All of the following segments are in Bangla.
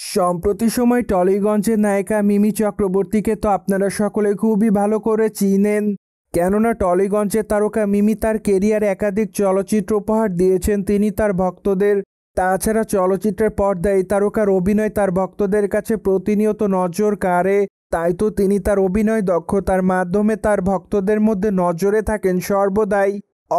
সম্প্রতি সময় টলিগঞ্জের নায়িকা মিমি চক্রবর্তীকে তো আপনারা সকলে খুবই ভালো করে চিনেন। কেননা টলিগঞ্জের তারকা মিমি তার কেরিয়ারে একাধিক চলচ্চিত্র উপহার দিয়েছেন তিনি তার ভক্তদের। তাছাড়া চলচ্চিত্রের পর্দায় এই তারকার অভিনয় তার ভক্তদের কাছে প্রতিনিয়ত নজর কাড়ে। তাই তো তিনি তার অভিনয় দক্ষতার মাধ্যমে তার ভক্তদের মধ্যে নজরে থাকেন সর্বদাই।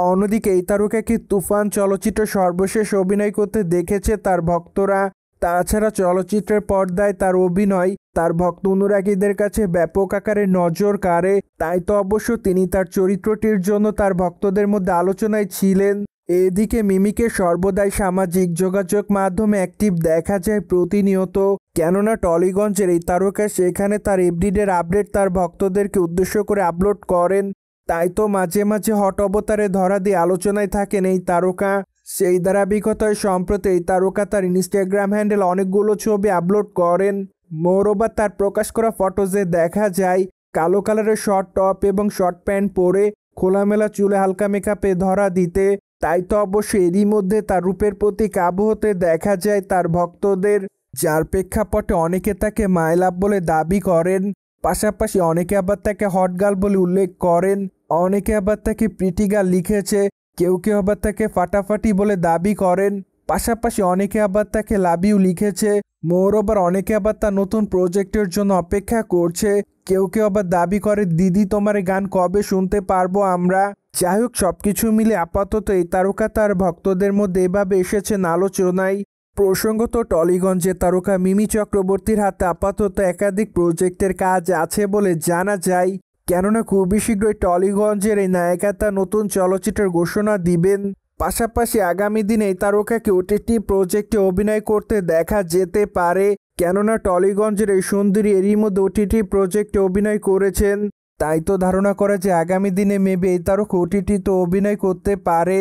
অন্যদিকে এই তারকাকে তুফান চলচ্চিত্রে সর্বশেষ অভিনয় করতে দেখেছে তার ভক্তরা। তাছাড়া চলচ্চিত্রের পর্দায় তার অভিনয় তার ভক্ত অনুরাগীদের কাছে ব্যাপক আকারে নজর কাড়ে। তাই তো অবশ্য তিনি তার চরিত্রটির জন্য তার ভক্তদের মধ্যে আলোচনায় ছিলেন। এদিকে মিমিকে সর্বদাই সামাজিক যোগাযোগ মাধ্যমে অ্যাক্টিভ দেখা যায় প্রতিনিয়ত। কেননা টলিগঞ্জের এই তারকা সেখানে তার এভরিডের আপডেট তার ভক্তদেরকে উদ্দেশ্য করে আপলোড করেন। তাই তো মাঝে মাঝে হট অবতারে ধরা দিয়ে আলোচনায় থাকেন এই তারকা। সেই ধারাবাহিকতায় সম্প্রতি এই তারকা তার ইনস্টাগ্রাম হ্যান্ডেল অনেকগুলো ছবি আপলোড করেন। মোরওভার তার প্রকাশ করা ফটোজে দেখা যায় কালো কালারের শর্ট টপ এবং শর্ট প্যান্ট পরে খোলামেলা চুলে হালকা মেকআপে ধরা দিতে। তাই তো অবশ্যই এরই মধ্যে তার রূপের প্রতি কাবু হতে দেখা যায় তার ভক্তদের, যার প্রেক্ষাপটে অনেকে তাকে মাই লাভ বলে দাবি করেন। পাশাপাশি অনেকে আবার তাকে হট গার্ল বলে উল্লেখ করেন, অনেকে আবার তাকে প্রিটি গার্ল লিখেছে, কেউ কেউ আবার তাকে ফাটাফাটি বলে দাবি করেন। পাশাপাশি অনেকে আবার তাকে লাভ ইউ লিখেছে। মোরওভার অনেকে আবার তার নতুন প্রজেক্টের জন্য অপেক্ষা করছে। কেউ কেউ আবার দাবি করে দিদি তোমার গান কবে শুনতে পারবো আমরা। যাই হোক, সবকিছু মিলে আপাতত এই তারকা তার ভক্তদের মধ্যে এভাবে এসেছেন আলোচনায়। প্রসঙ্গত টলিগঞ্জের তারকা মিমি চক্রবর্তীর হাতে আপাতত একাধিক প্রজেক্টের কাজ আছে বলে জানা যায়। কেননা খুবই শীঘ্রই টলিগঞ্জের এই নায়িকা তার নতুন চলচ্চিত্রের ঘোষণা দিবেন। পাশাপাশি আগামী দিনে এই তারকাকে ওটিটি প্রজেক্টে অভিনয় করতে দেখা যেতে পারে। কেননা টলিগঞ্জের এই সুন্দরী এরই মধ্যে ওটিটি প্রজেক্টে অভিনয় করেছেন। তাই তো ধারণা করা যে আগামী দিনে মেবি এই তারকা ওটিটিতে অভিনয় করতে পারে।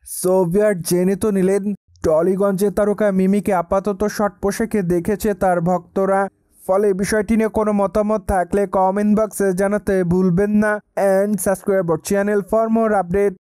সোভিয়ার জেনে তো নিলেন টলিগঞ্জের তারকা মিমিকে আপাতত শর্ট পোশাকে দেখেছে তার ভক্তরা। ফলে বিষয়টি নিয়ে কোনো মতামত থাকলে কমেন্ট বক্সে জানাতে ভুলবেন না। And subscribe our channel for more update.